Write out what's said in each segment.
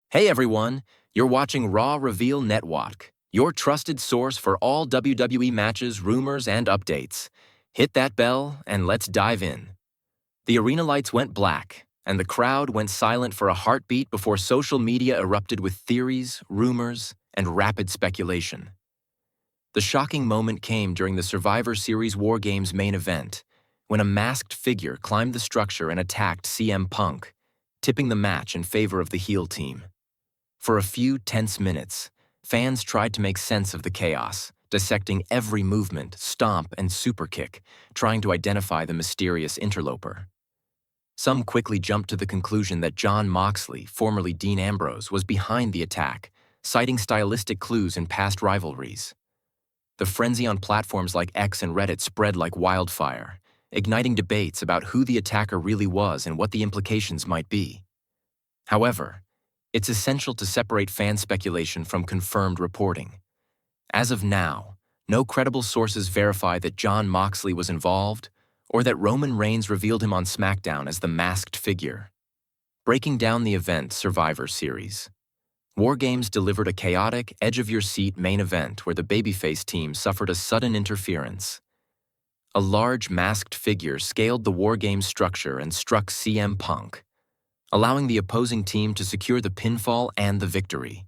Hey everyone, you're watching Raw Reveal Network, your trusted source for all WWE matches, rumors, and updates. Hit that bell and let's dive in. The arena lights went black, and the crowd went silent for a heartbeat before social media erupted with theories, rumors, and rapid speculation. The shocking moment came during the Survivor Series War Games main event, when a masked figure climbed the structure and attacked CM Punk, tipping the match in favor of the heel team. For a few tense minutes, fans tried to make sense of the chaos, dissecting every movement, stomp, and superkick, trying to identify the mysterious interloper. Some quickly jumped to the conclusion that Jon Moxley, formerly Dean Ambrose, was behind the attack, citing stylistic clues in past rivalries. The frenzy on platforms like X and Reddit spread like wildfire, igniting debates about who the attacker really was and what the implications might be. However, it's essential to separate fan speculation from confirmed reporting. As of now, no credible sources verify that Jon Moxley was involved or that Roman Reigns revealed him on SmackDown as the masked figure. Breaking down the event Survivor Series. War Games delivered a chaotic, edge-of-your-seat main event where the babyface team suffered a sudden interference. A large masked figure scaled the War Games structure and struck CM Punk, allowing the opposing team to secure the pinfall and the victory.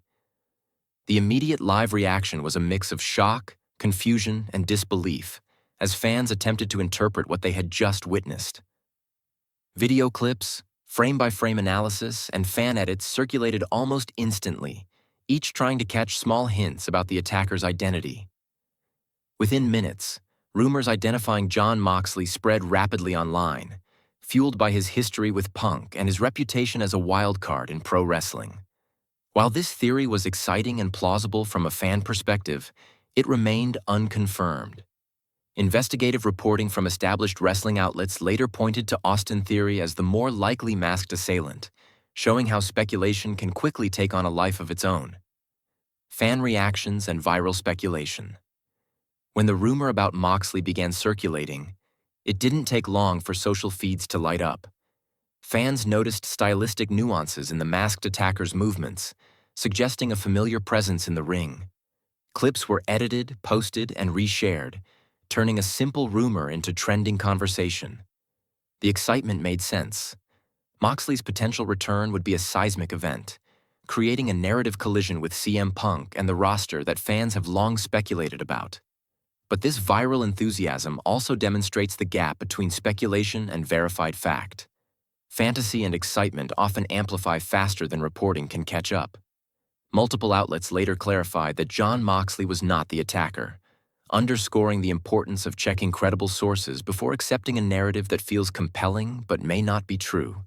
The immediate live reaction was a mix of shock, confusion, and disbelief as fans attempted to interpret what they had just witnessed. Video clips, frame-by-frame analysis, and fan edits circulated almost instantly, each trying to catch small hints about the attacker's identity. Within minutes, rumors identifying Jon Moxley spread rapidly online, fueled by his history with Punk and his reputation as a wild card in pro wrestling. While this theory was exciting and plausible from a fan perspective, it remained unconfirmed. Investigative reporting from established wrestling outlets later pointed to Austin Theory as the more likely masked assailant, showing how speculation can quickly take on a life of its own. Fan reactions and viral speculation. When the rumor about Moxley began circulating, it didn't take long for social feeds to light up. Fans noticed stylistic nuances in the masked attacker's movements, suggesting a familiar presence in the ring. Clips were edited, posted, and reshared, turning a simple rumor into trending conversation. The excitement made sense. Moxley's potential return would be a seismic event, creating a narrative collision with CM Punk and the roster that fans have long speculated about. But this viral enthusiasm also demonstrates the gap between speculation and verified fact. Fantasy and excitement often amplify faster than reporting can catch up. Multiple outlets later clarified that Jon Moxley was not the attacker, underscoring the importance of checking credible sources before accepting a narrative that feels compelling but may not be true.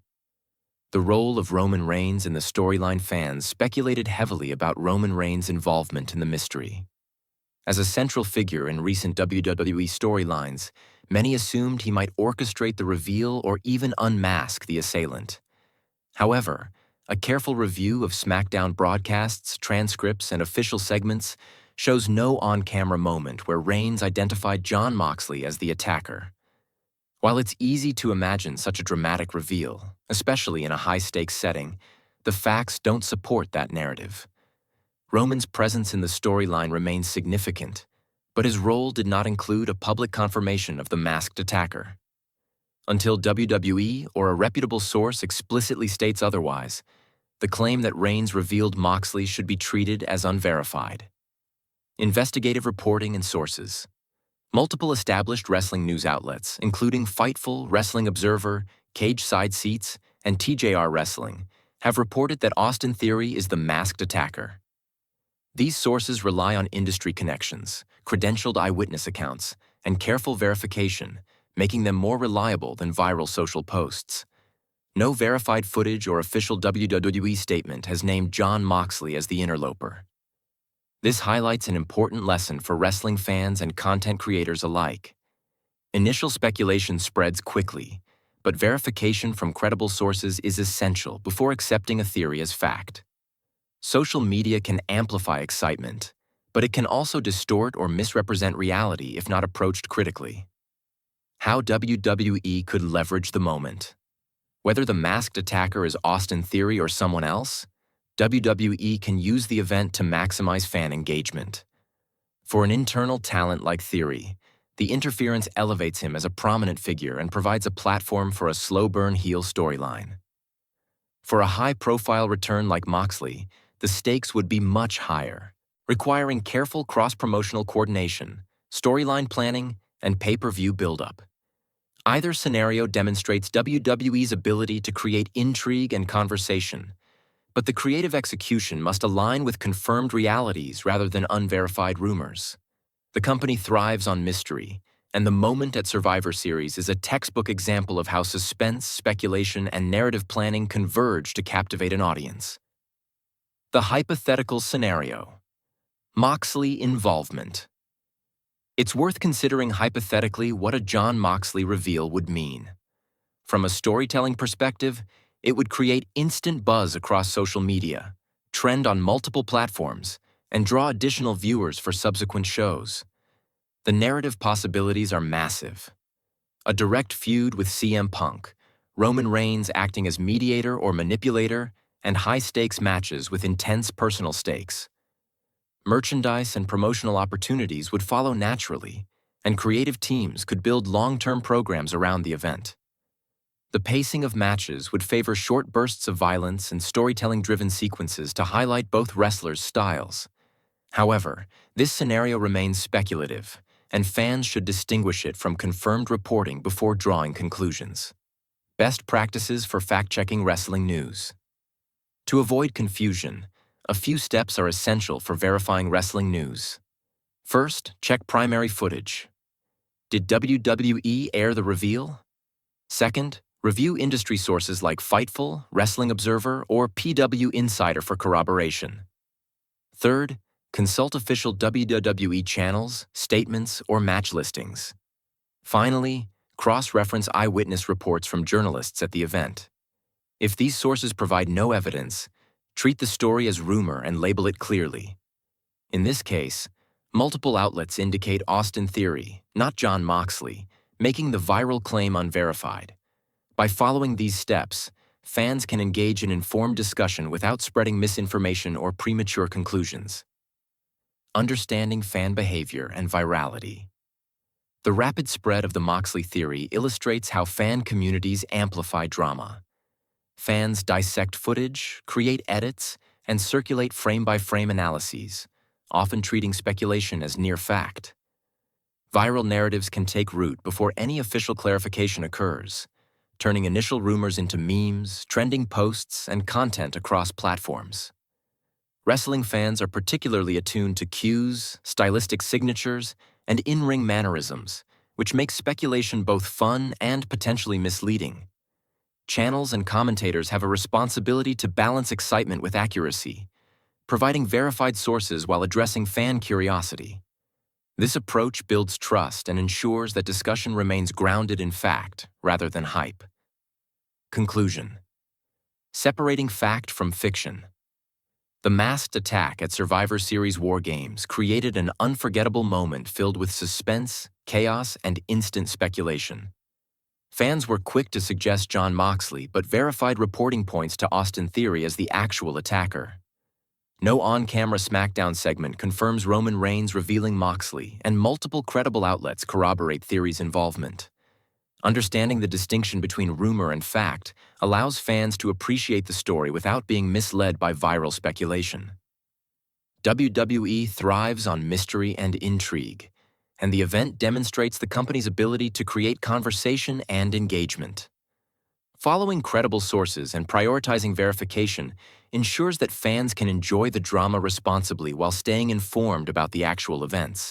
The role of Roman Reigns in the storyline. Fans speculated heavily about Roman Reigns' involvement in the mystery. As a central figure in recent WWE storylines, many assumed he might orchestrate the reveal or even unmask the assailant. However, a careful review of SmackDown broadcasts, transcripts, and official segments shows no on-camera moment where Reigns identified Jon Moxley as the attacker. While it's easy to imagine such a dramatic reveal, especially in a high-stakes setting, the facts don't support that narrative. Roman's presence in the storyline remains significant, but his role did not include a public confirmation of the masked attacker. Until WWE or a reputable source explicitly states otherwise, the claim that Reigns revealed Moxley should be treated as unverified. Investigative reporting and sources. Multiple established wrestling news outlets, including Fightful, Wrestling Observer, Cage Side Seats, and TJR Wrestling, have reported that Austin Theory is the masked attacker. These sources rely on industry connections, credentialed eyewitness accounts, and careful verification, making them more reliable than viral social posts. No verified footage or official WWE statement has named Jon Moxley as the interloper. This highlights an important lesson for wrestling fans and content creators alike. Initial speculation spreads quickly, but verification from credible sources is essential before accepting a theory as fact. Social media can amplify excitement, but it can also distort or misrepresent reality if not approached critically. How WWE could leverage the moment. Whether the masked attacker is Austin Theory or someone else, WWE can use the event to maximize fan engagement. For an internal talent like Theory, the interference elevates him as a prominent figure and provides a platform for a slow-burn heel storyline. For a high-profile return like Moxley, the stakes would be much higher, requiring careful cross-promotional coordination, storyline planning, and pay-per-view build-up. Either scenario demonstrates WWE's ability to create intrigue and conversation, but the creative execution must align with confirmed realities rather than unverified rumors. The company thrives on mystery, and the moment at Survivor Series is a textbook example of how suspense, speculation, and narrative planning converge to captivate an audience. The hypothetical scenario: Moxley involvement. It's worth considering hypothetically what a Jon Moxley reveal would mean. From a storytelling perspective, it would create instant buzz across social media, trend on multiple platforms, and draw additional viewers for subsequent shows. The narrative possibilities are massive. A direct feud with CM Punk, Roman Reigns acting as mediator or manipulator, and high-stakes matches with intense personal stakes. Merchandise and promotional opportunities would follow naturally, and creative teams could build long-term programs around the event. The pacing of matches would favor short bursts of violence and storytelling-driven sequences to highlight both wrestlers' styles. However, this scenario remains speculative, and fans should distinguish it from confirmed reporting before drawing conclusions. Best practices for fact-checking wrestling news. To avoid confusion, a few steps are essential for verifying wrestling news. First, check primary footage. Did WWE air the reveal? Second, review industry sources like Fightful, Wrestling Observer, or PW Insider for corroboration. Third, consult official WWE channels, statements, or match listings. Finally, cross-reference eyewitness reports from journalists at the event. If these sources provide no evidence, treat the story as rumor and label it clearly. In this case, multiple outlets indicate Austin Theory, not Jon Moxley, making the viral claim unverified. By following these steps, fans can engage in informed discussion without spreading misinformation or premature conclusions. Understanding fan behavior and virality. The rapid spread of the Moxley theory illustrates how fan communities amplify drama. Fans dissect footage, create edits, and circulate frame-by-frame analyses, often treating speculation as near fact. Viral narratives can take root before any official clarification occurs, turning initial rumors into memes, trending posts, and content across platforms. Wrestling fans are particularly attuned to cues, stylistic signatures, and in-ring mannerisms, which makes speculation both fun and potentially misleading. Channels and commentators have a responsibility to balance excitement with accuracy, providing verified sources while addressing fan curiosity. This approach builds trust and ensures that discussion remains grounded in fact rather than hype. Conclusion: separating fact from fiction. The masked attack at Survivor Series War Games created an unforgettable moment filled with suspense, chaos, and instant speculation. Fans were quick to suggest Jon Moxley, but verified reporting points to Austin Theory as the actual attacker. No on-camera SmackDown segment confirms Roman Reigns revealing Moxley, and multiple credible outlets corroborate Theory's involvement. Understanding the distinction between rumor and fact allows fans to appreciate the story without being misled by viral speculation. WWE thrives on mystery and intrigue, and the event demonstrates the company's ability to create conversation and engagement. Following credible sources and prioritizing verification ensures that fans can enjoy the drama responsibly while staying informed about the actual events.